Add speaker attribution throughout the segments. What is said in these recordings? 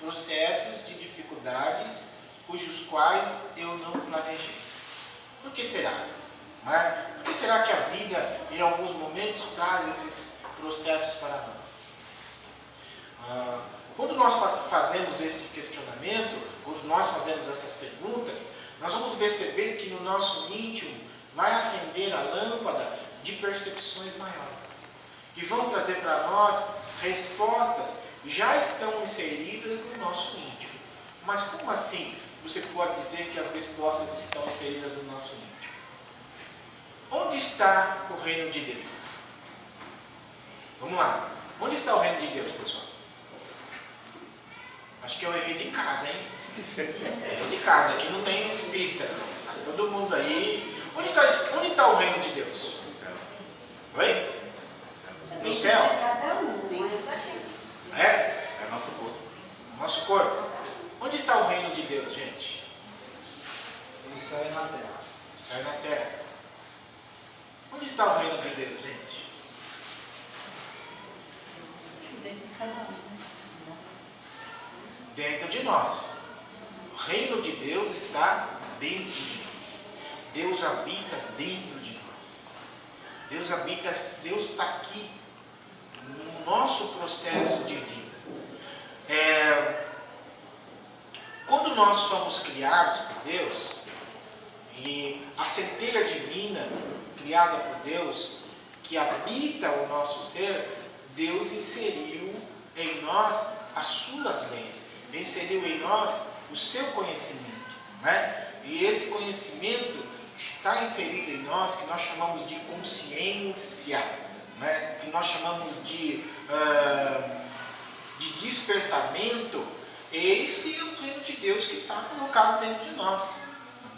Speaker 1: processos, de dificuldades, cujos quais eu não planejei. Por que será? Não é? Por que será que a vida, em alguns momentos, traz esses processos para nós? Quando nós fazemos esse questionamento, quando nós fazemos essas perguntas, nós vamos perceber que no nosso íntimo vai acender a lâmpada de percepções maiores, que vão trazer para nós respostas que já estão inseridas no nosso íntimo. Mas como assim você pode dizer que as respostas estão inseridas no nosso íntimo? Onde está o reino de Deus? Vamos lá. Onde está o reino de Deus, pessoal? Acho que eu errei de casa, hein? Errei de casa. Aqui não tem espírita. Tá todo mundo aí. Onde está o reino de Deus? No céu. Oi? No céu? É nosso corpo. Nosso corpo. Onde está o reino de Deus, gente?
Speaker 2: No céu e na terra.
Speaker 1: No céu e na terra. Onde está o reino de Deus, gente?
Speaker 3: Dentro de cada um.
Speaker 1: Dentro de nós. O reino de Deus está dentro de nós. Deus habita dentro de nós. Deus está aqui no nosso processo de vida. Quando nós somos criados por Deus, e a centelha divina criada por Deus, que habita o nosso ser, Deus inseriu em nós as suas leis, inseriu em nós o seu conhecimento, né? E esse conhecimento está inserido em nós, que nós chamamos de consciência, né? Que nós chamamos de despertamento. Esse é o reino de Deus que está colocado dentro de nós.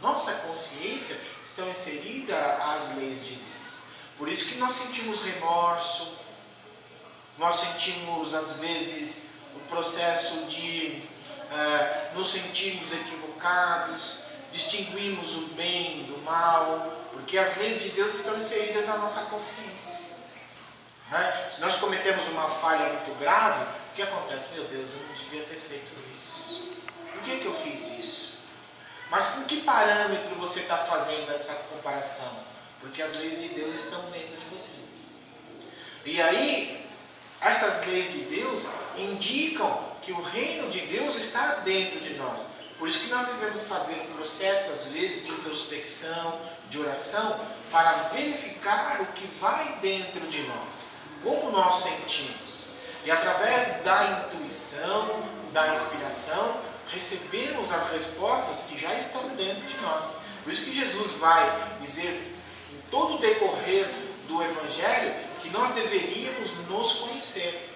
Speaker 1: Nossa consciência está inserida às leis de Deus. Por isso que nós sentimos remorso, nós sentimos às vezes o processo de nos sentirmos equivocados, distinguimos o bem do mal, porque as leis de Deus estão inseridas na nossa consciência. Se nós cometemos uma falha muito grave, o que acontece? Meu Deus, eu não devia ter feito isso. Por que eu fiz isso? Mas com que parâmetro você está fazendo essa comparação? Porque as leis de Deus estão dentro de você. E aí, essas leis de Deus indicam que o reino de Deus está dentro de nós. Por isso que nós devemos fazer um processo, às vezes, de introspecção, de oração, para verificar o que vai dentro de nós, como nós sentimos. E através da intuição, da inspiração, recebemos as respostas que já estão dentro de nós. Por isso que Jesus vai dizer, em todo o decorrer do Evangelho, que nós deveríamos nos conhecer.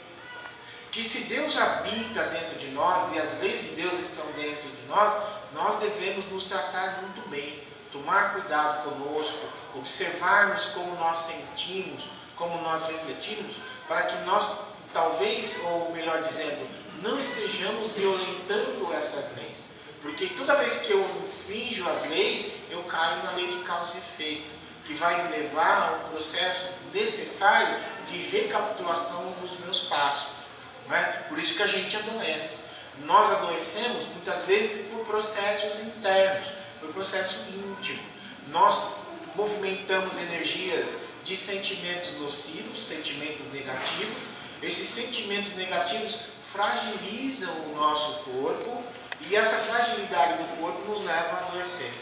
Speaker 1: Que se Deus habita dentro de nós e as leis de Deus estão dentro de nós, nós devemos nos tratar muito bem, tomar cuidado conosco, observarmos como nós sentimos, como nós refletimos, para que nós, talvez, ou melhor dizendo, não estejamos violentando essas leis. Porque toda vez que eu infrinjo as leis, eu caio na lei de causa e efeito, que vai me levar a um processo necessário de recapitulação dos meus passos. Não é? Por isso que a gente adoece. Nós adoecemos muitas vezes por processos internos, por processo íntimo. Nós movimentamos energias de sentimentos nocivos, sentimentos negativos. Esses sentimentos negativos fragilizam o nosso corpo e essa fragilidade do corpo nos leva a adoecer.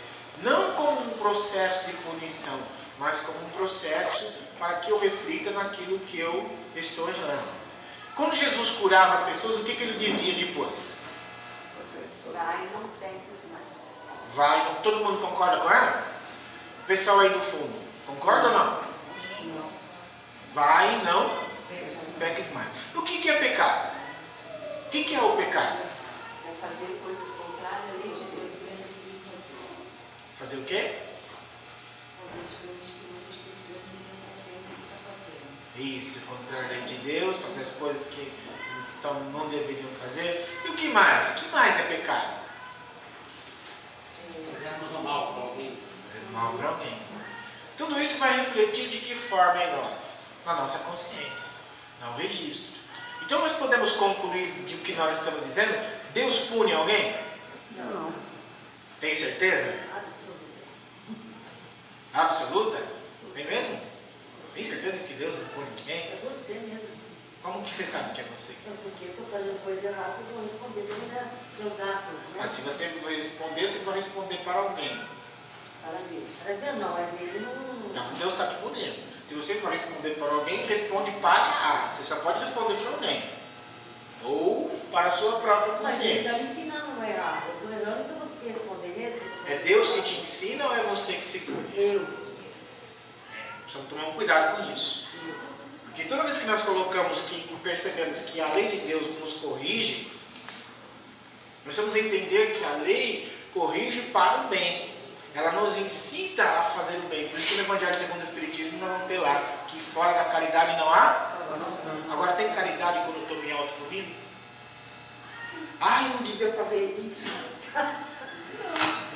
Speaker 1: Não como um processo de punição, mas como um processo para que eu reflita naquilo que eu estou errando. Quando Jesus curava as pessoas, o que ele dizia depois?
Speaker 4: Vai, não peques mais.
Speaker 1: Vai, não, todo mundo concorda com ela? O pessoal aí no fundo, concorda ou não?
Speaker 4: Não.
Speaker 1: Vai, não peques mais. O que é pecado? O que é o pecado?
Speaker 4: É fazer coisas contrárias à lei de Deus que é preciso fazer.
Speaker 1: Fazer o quê?
Speaker 4: Fazer as coisas que outras pessoas não têm paciência de estar fazendo.
Speaker 1: Isso, contra a lei de Deus, fazer as coisas que não deveriam fazer. E o que mais? O que mais é pecado?
Speaker 2: Fazemos mal para alguém.
Speaker 1: Fazer mal para alguém. Tudo isso vai refletir de que forma em nós? Na nossa consciência, no registro. Então nós podemos concluir de que nós estamos dizendo, Deus pune alguém?
Speaker 4: Não.
Speaker 1: Tem certeza?
Speaker 4: Absoluta.
Speaker 1: Absoluta? Tem mesmo? Tem certeza que Deus não pune ninguém?
Speaker 4: É você mesmo.
Speaker 1: Como que você sabe que é você?
Speaker 4: É porque eu estou fazendo coisa errada e vou responder pelos meus atos. Né?
Speaker 1: Mas se você vai responder, você vai responder para alguém.
Speaker 4: Para Deus. Para Deus não, mas ele não.
Speaker 1: Então Deus está te punendo. Se você vai responder para alguém, responde para. Você só pode responder para alguém. Ou para a sua própria
Speaker 4: Mas ele está me
Speaker 1: consciência.
Speaker 4: ensinando a errar. Eu estou errando, então eu vou ter que responder mesmo.
Speaker 1: É Deus que te ensina ou é você que se pune?
Speaker 4: Eu.
Speaker 1: Precisamos tomar um cuidado com isso. Porque toda vez que nós colocamos que percebemos que a lei de Deus nos corrige, nós precisamos entender que a lei corrige para o bem. Ela nos incita a fazer o bem. Por isso que no Evangelho segundo o Espiritismo nós vamos ter lá que fora da caridade não há. Agora tem caridade quando eu estou me autopunindo? Ai, eu não devia fazer isso.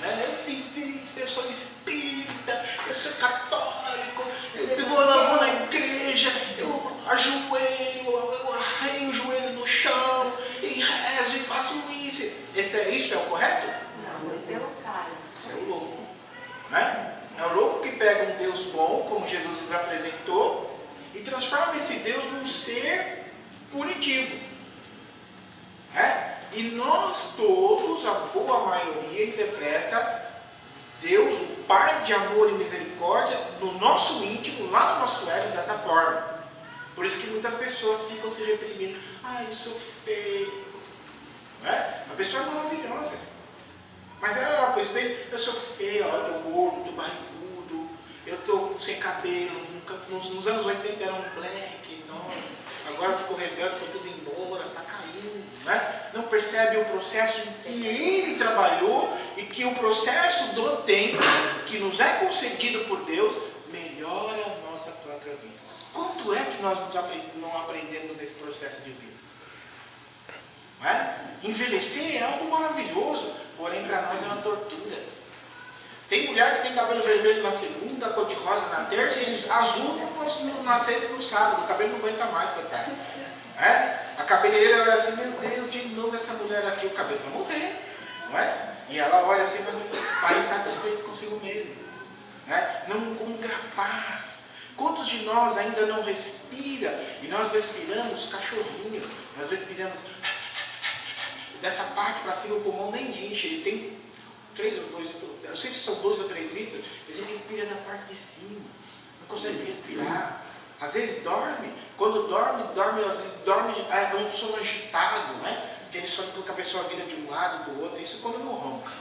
Speaker 1: Eu fiz isso, eu sou espírita, eu sou católico, eu vou na igreja, eu ajoelho, eu arreio o joelho no chão e rezo e faço isso. Isso é o correto?
Speaker 4: Não, esse é o cara.
Speaker 1: Isso é o louco. Né? É o louco que pega um Deus bom, como Jesus nos apresentou, e transforma esse Deus num ser punitivo. Né? E nós todos, a boa maioria, interpreta Deus, o Pai de amor e misericórdia, no nosso íntimo, lá no nosso ego, dessa forma. Por isso que muitas pessoas ficam se reprimindo. Eu sou feio. Né? A pessoa é maravilhosa. Mas ela olha para o espelho, eu sou feio, olha, eu tô gordo, tô barrigudo, eu tô sem cabelo, nos anos 80 era um black, não, agora ficou rebelde, foi tudo embora, tá caindo, né? Não percebe o processo que ele trabalhou e que o processo do tempo, que nos é concedido por Deus, melhora a nossa própria vida. Quanto é que nós não aprendemos nesse processo de vida? Não é? Envelhecer é algo maravilhoso, porém para nós é uma tortura. Tem mulher que tem cabelo vermelho na segunda, cor de rosa na terça e azul na sexta e no sábado. O cabelo não aguenta mais, coitado. A cabeleireira olha assim, meu Deus, de novo essa mulher aqui, o cabelo vai morrer. Não é? E ela olha assim, vai insatisfeito consigo mesmo. Não encontra paz. Quantos de nós ainda não respira? E nós respiramos cachorrinho, nós respiramos dessa parte para cima, o pulmão nem enche, ele tem 3 ou 2, não sei se são 2 ou 3 litros, mas ele respira da parte de cima, não consegue respirar. Às vezes dorme, quando dorme é um sono agitado, né? Aquele sono que a pessoa vira de um lado do outro, isso quando não ronca.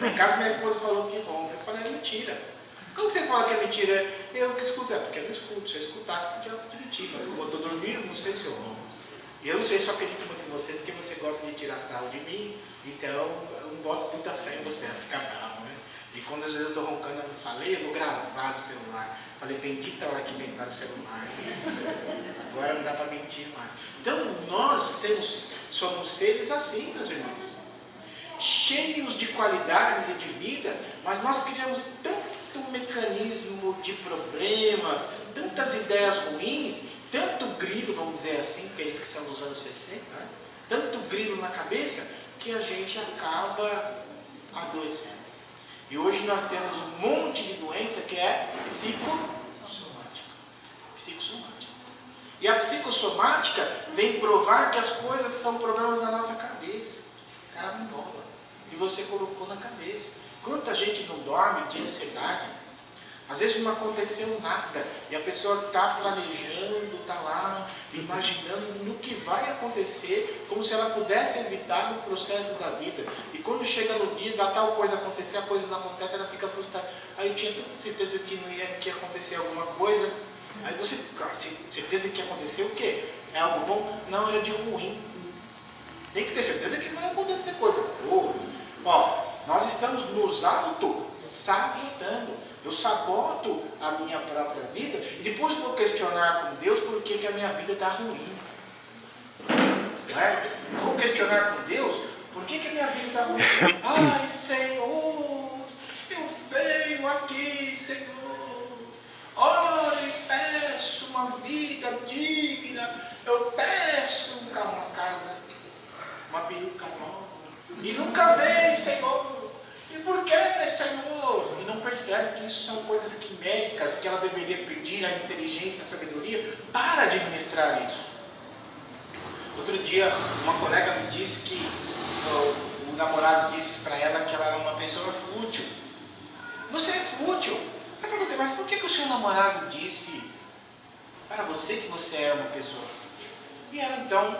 Speaker 1: Em casa minha esposa falou que ronca, eu falei, é mentira. Como que você fala que é mentira? Eu que escuto, porque eu não escuto, se eu escutasse, podia mentir, mas eu estou dormindo, não sei se eu ronco. E eu não sei se eu acredito muito em você, porque você gosta de tirar sarro de mim, então eu não boto muita fé em você, fica bravo, né? E quando às vezes eu estou roncando, eu falei, eu vou gravar no celular. Falei, bendita a hora que inventaram o celular. Agora não dá para mentir mais. Então nós somos seres assim, meus irmãos. Cheios de qualidades e de vida, mas nós criamos tanto mecanismo de problemas, tantas ideias ruins, tanto grilo, vamos dizer assim, porque eles que são dos anos 60, né? Tanto grilo na cabeça, que a gente acaba adoecendo. E hoje nós temos um monte de doença que é psicossomática. E a psicossomática vem provar que as coisas são problemas da nossa cabeça. Caraminhola, que você colocou na cabeça. Quanta gente não dorme de ansiedade? Às vezes não aconteceu nada e a pessoa está planejando, está lá, imaginando no que vai acontecer, como se ela pudesse evitar o processo da vida. E quando chega no dia da tal coisa acontecer, a coisa não acontece, ela fica frustrada. Aí eu tinha tanta certeza que não ia acontecer alguma coisa. Aí você, certeza que ia acontecer o quê? É algo bom? Não, era de ruim. Tem que ter certeza que vai acontecer coisas boas. Nós estamos nos auto-sabotando. Eu saboto a minha própria vida e depois vou questionar com Deus por que a minha vida está ruim. Não é? Vou questionar com Deus por que a minha vida está ruim. Ai, Senhor, eu venho aqui, Senhor. Ora, eu peço uma vida digna. Eu peço uma casa. uma peruca nova. E nunca vê, Senhor. E por que, Senhor? E não percebe que isso são coisas quiméricas que ela deveria pedir a inteligência, a sabedoria para administrar isso. Outro dia, uma colega me disse que o namorado disse para ela que ela era uma pessoa fútil. Você é fútil. Eu perguntei, mas por que o seu namorado disse para você que você é uma pessoa fútil? E ela então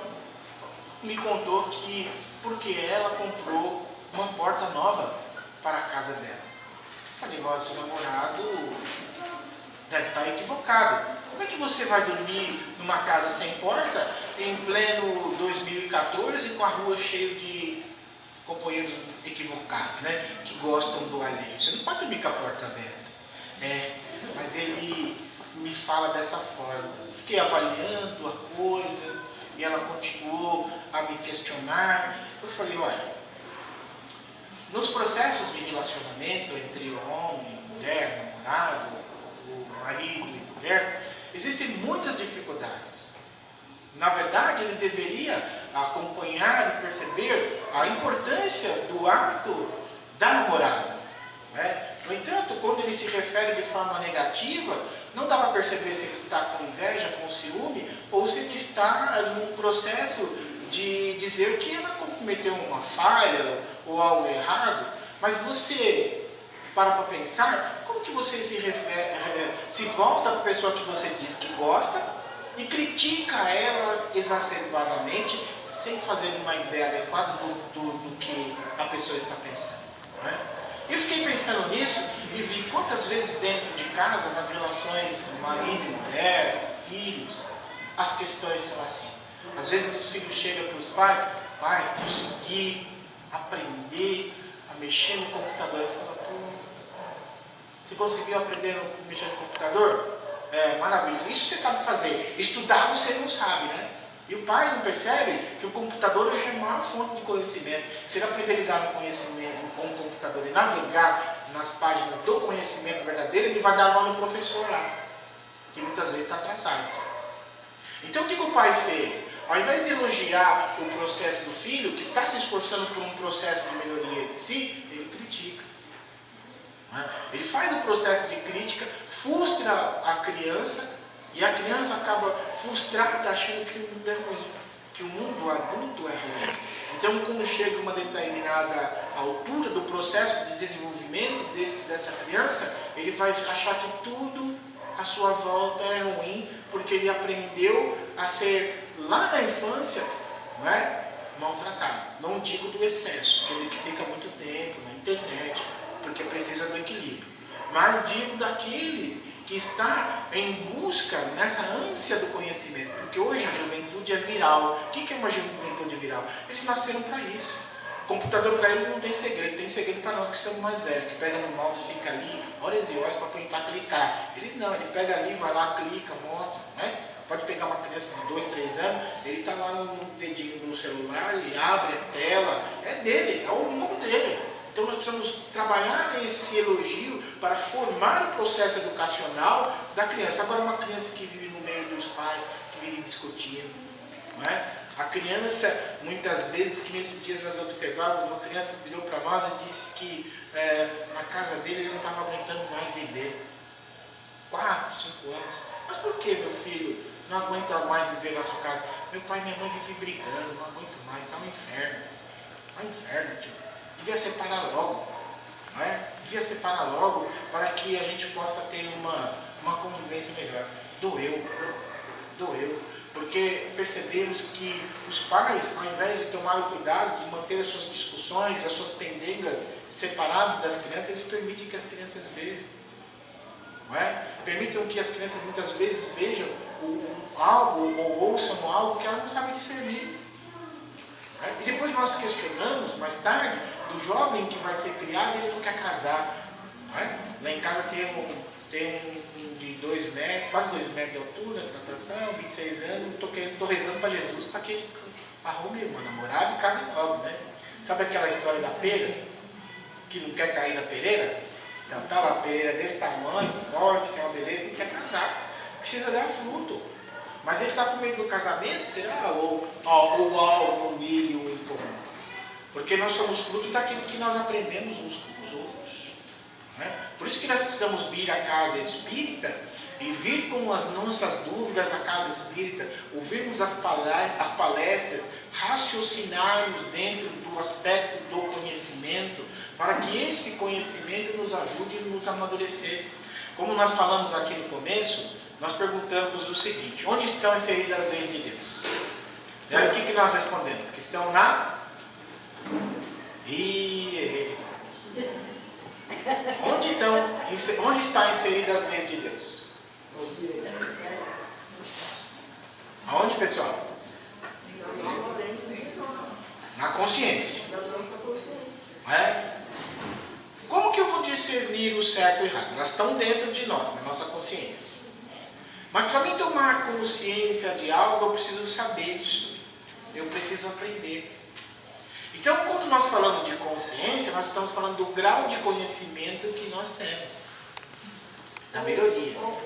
Speaker 1: me contou que porque ela comprou uma porta nova para a casa dela. Eu falei, nossa, seu namorado deve estar equivocado. Como é que você vai dormir numa casa sem porta em pleno 2014 com a rua cheia de companheiros equivocados, né? Que gostam do alheio? Você não pode dormir com a porta aberta. Mas ele me fala dessa forma. Fiquei avaliando a coisa e ela continuou a me questionar. Eu falei, olha, nos processos de relacionamento entre homem e mulher, namorado, o marido e mulher, existem muitas dificuldades. Na verdade, ele deveria acompanhar e perceber a importância do ato da namorada, né? No entanto, quando ele se refere de forma negativa, não dá para perceber se ele está com inveja, com ciúme, ou se ele está num processo de dizer que ela cometeu uma falha ou algo errado. Mas você para pensar, como que você se volta para a pessoa que você diz que gosta e critica ela exacerbadamente, sem fazer uma ideia adequada do que a pessoa está pensando, não é? Eu fiquei pensando nisso e vi quantas vezes dentro de casa, nas relações marido e mulher, filhos, as questões são assim. Às vezes os filhos chegam para os pais, pai, consegui aprender a mexer no computador. Eu falo, pô, você conseguiu aprender a mexer no computador? É, maravilhoso. Isso você sabe fazer. Estudar você não sabe, né? E o pai não percebe que o computador hoje é a maior fonte de conhecimento. Se ele aprender a lidar no conhecimento com o computador e navegar nas páginas do conhecimento verdadeiro, ele vai dar aula no professor lá, que muitas vezes está atrasado. Então o que o pai fez? Ao invés de elogiar o processo do filho, que está se esforçando por um processo de melhoria de si, ele critica. Ele faz o processo de crítica, frustra a criança, e a criança acaba frustrada achando que o mundo é ruim, que o mundo adulto é ruim. Então, quando chega uma determinada altura do processo de desenvolvimento dessa criança, ele vai achar que tudo à sua volta é ruim, porque ele aprendeu a ser, lá na infância, não é? Maltratado. Não digo do excesso, aquele que fica muito tempo na internet, porque precisa do equilíbrio. Mas digo daquele que está em busca, nessa ânsia do conhecimento. Porque hoje a juventude é viral. O que é uma juventude viral? Eles nasceram para isso. O computador para eles não tem segredo. Tem segredo para nós que somos mais velhos, que pega no mouse e fica ali horas e horas para tentar clicar. Eles não, ele pega ali, vai lá, clica, mostra, né? Pode pegar uma criança de 2, 3 anos, ele está lá no dedinho do celular, ele abre a tela, é dele, é o mundo dele. Então nós precisamos trabalhar esse elogio para formar o processo educacional da criança. Agora uma criança que vive no meio dos pais, que vive discutindo, não é? A criança, muitas vezes, que nesses dias nós observávamos, uma criança virou para nós e disse que na casa dele ele não estava aguentando mais viver. 4, 5 anos. Mas por que, meu filho, não aguenta mais viver na sua casa? Meu pai e minha mãe vivem brigando, não aguento mais, está um inferno. Está um inferno, tio. Devia separar logo, não é? Devia separar logo para que a gente possa ter uma convivência melhor. Doeu, porque percebemos que os pais, ao invés de tomar o cuidado de manter as suas discussões, as suas pendengas separadas das crianças, eles permitem que as crianças vejam, não é? Permitam que as crianças muitas vezes vejam algo ou ouçam algo que elas não sabem discernir. E depois nós questionamos, mais tarde, do jovem que vai ser criado e ele não quer casar. Não é? Lá em casa tem um de 2 metros, quase 2 metros de altura, 26 anos, estou rezando para Jesus para que ele arrume uma namorada e case logo, né? Sabe aquela história da pera, que não quer cair na pereira? Então tá uma pereira desse tamanho, forte, que é uma beleza, e quer casar. Precisa dar fruto. Mas ele está com medo do casamento, será? Ou algo nele ou em comum? Porque nós somos fruto daquilo que nós aprendemos uns com os outros. Não é? Por isso que nós precisamos vir à casa espírita e vir com as nossas dúvidas à casa espírita, ouvirmos as palestras, raciocinarmos dentro do aspecto do conhecimento, para que esse conhecimento nos ajude a nos amadurecer. Como nós falamos aqui no começo, nós perguntamos o seguinte: onde estão inseridas as leis de Deus? E aí o que nós respondemos? Que estão na... Onde está inserida as leis de Deus? Aonde, pessoal? Na consciência. Não é? Como que eu vou discernir o certo e o errado? Elas estão dentro de nós, na nossa consciência. Mas para mim tomar consciência de algo, eu preciso saber isso. Eu preciso aprender. Então, quando nós falamos de consciência, nós estamos falando do grau de conhecimento que nós temos. Da melhoria.
Speaker 4: Ou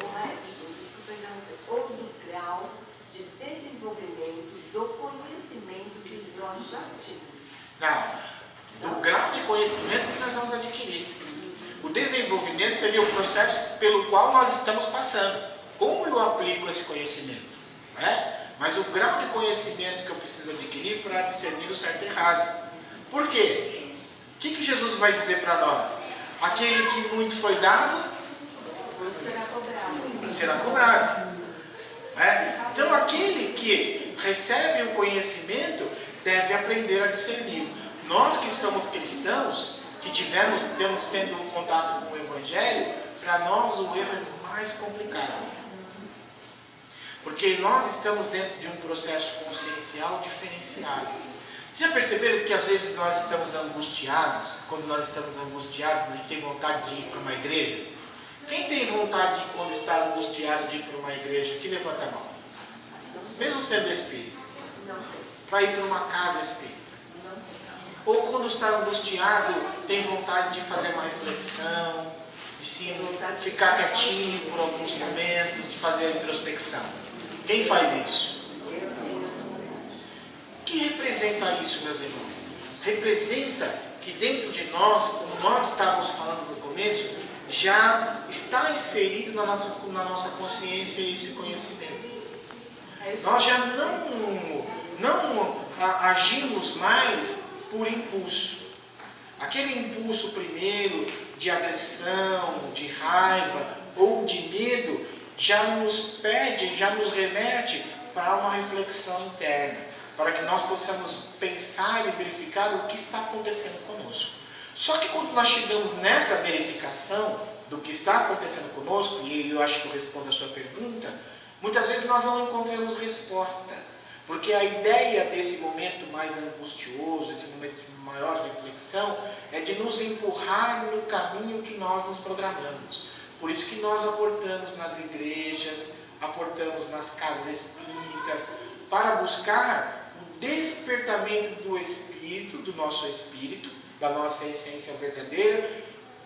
Speaker 4: do grau de desenvolvimento do conhecimento que nós já tínhamos.
Speaker 1: Não. Do grau de conhecimento que nós vamos adquirir. O desenvolvimento seria o processo pelo qual nós estamos passando. Como eu aplico esse conhecimento? Não é? Mas o grau de conhecimento que eu preciso adquirir para discernir o certo e errado. Por quê? O que Jesus vai dizer para nós? Aquele que muito foi dado, será cobrado. Então aquele que recebe o conhecimento deve aprender a discernir. Nós que somos cristãos, que temos tendo um contato com o Evangelho, para nós o erro é mais complicado. Porque nós estamos dentro de um processo consciencial diferenciado. Já perceberam que às vezes nós estamos angustiados? Quando nós estamos angustiados, a gente tem vontade de ir para uma igreja? Quem tem vontade de, quando está angustiado, de ir para uma igreja? Que levanta a mão. Mesmo sendo espírita. Vai ir para uma casa espírita. Ou quando está angustiado, tem vontade de fazer uma reflexão, de se ficar quietinho por alguns momentos, de fazer a introspecção. Quem faz isso? O que representa isso, meus irmãos? Representa que dentro de nós, como nós estávamos falando no começo, já está inserido na nossa consciência esse conhecimento. Nós já não agimos mais por impulso. Aquele impulso primeiro de agressão, de raiva ou de medo já nos pede, já nos remete para uma reflexão interna, para que nós possamos pensar e verificar o que está acontecendo conosco. Só que quando nós chegamos nessa verificação do que está acontecendo conosco, e eu acho que eu respondo a sua pergunta, muitas vezes nós não encontramos resposta, porque a ideia desse momento mais angustioso, esse momento de maior reflexão, é de nos empurrar no caminho que nós nos programamos. Por isso que nós aportamos nas igrejas, aportamos nas casas espíritas, para buscar o despertamento do espírito, do nosso espírito, da nossa essência verdadeira,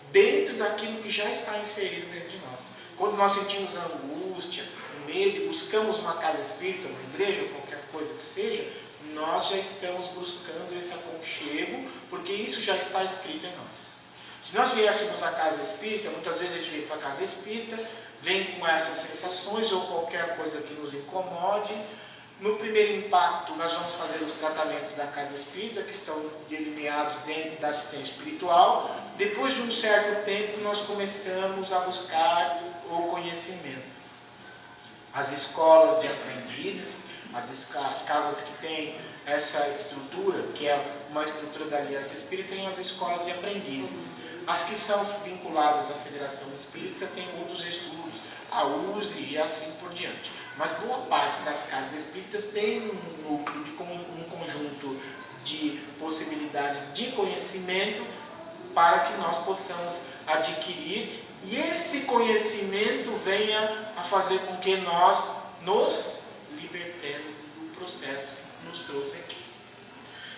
Speaker 1: dentro daquilo que já está inserido dentro de nós. Quando nós sentimos angústia, medo, buscamos uma casa espírita, uma igreja, ou qualquer coisa que seja, nós já estamos buscando esse aconchego, porque isso já está escrito em nós. Se nós viéssemos à casa espírita, muitas vezes a gente vem para a casa espírita, vem com essas sensações ou qualquer coisa que nos incomode. No primeiro impacto, nós vamos fazer os tratamentos da casa espírita, que estão delineados dentro da assistência espiritual. Depois de um certo tempo, nós começamos a buscar o conhecimento. As escolas de aprendizes, as casas que têm essa estrutura, que é uma estrutura da Aliança Espírita, tem as escolas de aprendizes. As que são vinculadas à Federação Espírita têm outros estudos, a USE e assim por diante. Mas boa parte das casas espíritas tem um núcleo, um conjunto de possibilidades de conhecimento para que nós possamos adquirir e esse conhecimento venha a fazer com que nós nos libertemos do processo que nos trouxe aqui.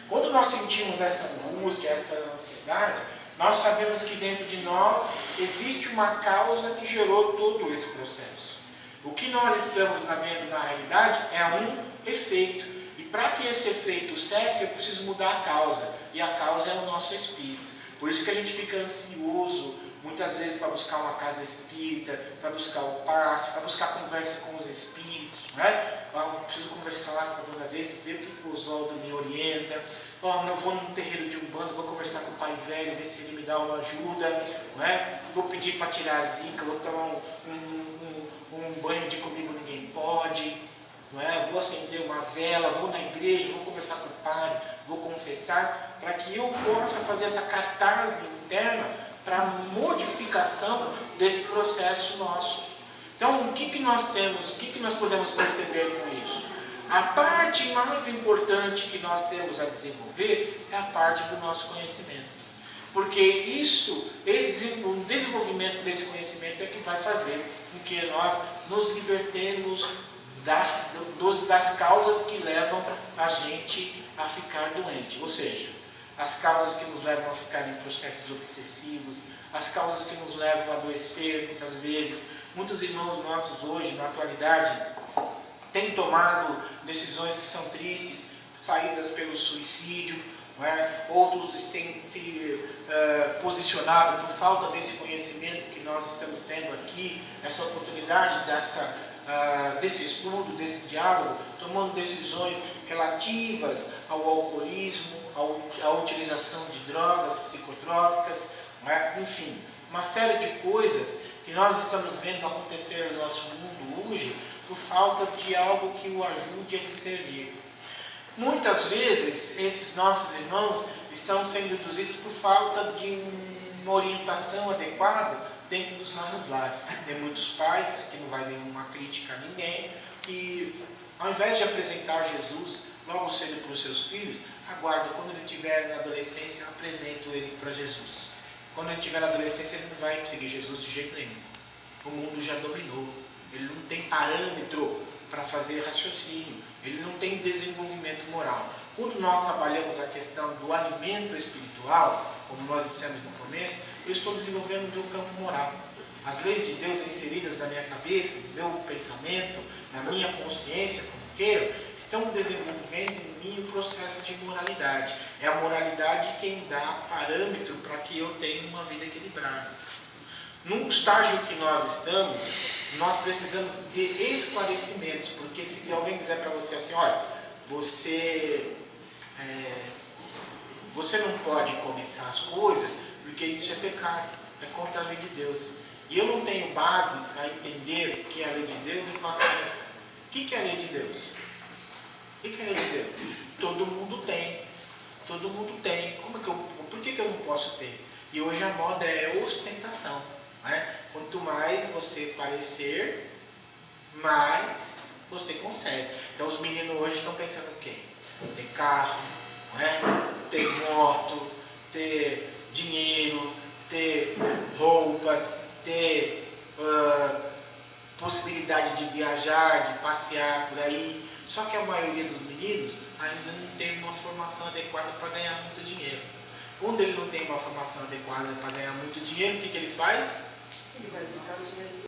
Speaker 1: Quando nós sentimos essa angústia, essa ansiedade, nós sabemos que dentro de nós existe uma causa que gerou todo esse processo. O que nós estamos vendo na realidade é um efeito. E para que esse efeito cesse, eu preciso mudar a causa. E a causa é o nosso espírito. Por isso que a gente fica ansioso, muitas vezes, para buscar uma casa espírita, para buscar o passe, para buscar conversa com os espíritos. Né? Eu preciso conversar lá com a dona deles, ver o que o Oswaldo me orienta. Eu vou num terreiro de Umbanda, vou conversar com o pai velho, ver se ele me dá uma ajuda. Né? Vou pedir para tirar a zica, vou tomar um banho de comigo ninguém pode. Não é? Vou acender uma vela, vou na igreja, vou conversar com o padre, vou confessar, para que eu possa fazer essa catarse interna para a modificação desse processo nosso. Então, o que nós temos, o que nós podemos perceber com isso? A parte mais importante que nós temos a desenvolver é a parte do nosso conhecimento. Porque isso, o desenvolvimento desse conhecimento é que vai fazer com que nós nos libertemos das causas que levam a gente a ficar doente. Ou seja, as causas que nos levam a ficar em processos obsessivos, as causas que nos levam a adoecer muitas vezes. Muitos irmãos nossos hoje, na atualidade, têm tomado decisões que são tristes, saídas pelo suicídio, não é? Outros têm se posicionado por falta desse conhecimento que nós estamos tendo aqui, essa oportunidade desse estudo, desse diálogo, tomando decisões relativas ao alcoolismo, à utilização de drogas psicotrópicas, não é? Enfim, uma série de coisas que nós estamos vendo acontecer no nosso mundo hoje por falta de algo que o ajude a discernir. Muitas vezes, esses nossos irmãos estão sendo induzidos por falta de uma orientação adequada dentro dos nossos lares. Tem muitos pais, aqui não vai nenhuma crítica a ninguém, que ao invés de apresentar Jesus logo cedo para os seus filhos, aguarda, quando ele estiver na adolescência, eu apresento ele para Jesus. Quando ele estiver na adolescência, ele não vai seguir Jesus de jeito nenhum. O mundo já dominou. Ele não tem parâmetro para fazer raciocínio. Ele não tem desenvolvimento moral. Quando nós trabalhamos a questão do alimento espiritual, como nós dissemos no começo, eu estou desenvolvendo o meu campo moral. As leis de Deus inseridas na minha cabeça, no meu pensamento, na minha consciência, como queira, estão desenvolvendo em mim o processo de moralidade. É a moralidade quem dá parâmetro para que eu tenha uma vida equilibrada. No estágio que nós estamos, nós precisamos de esclarecimentos, porque se alguém dizer para você assim, olha, você não pode começar as coisas, porque isso é pecado, é contra a lei de Deus. E eu não tenho base para entender o que é a lei de Deus, eu faço a questão. O que é a lei de Deus? O que é a lei de Deus? Todo mundo tem. Todo mundo tem. Por que eu não posso ter? E hoje a moda é ostentação. Né? Quanto mais você parecer, mais você consegue. Então os meninos hoje estão pensando o quê? Ter carro, né? Ter moto, ter dinheiro, ter roupas, ter possibilidade de viajar, de passear por aí. Só que a maioria dos meninos ainda não tem uma formação adequada para ganhar muito dinheiro. Quando ele não tem uma formação adequada para ganhar muito dinheiro, o que ele faz?
Speaker 4: Ele vai buscar os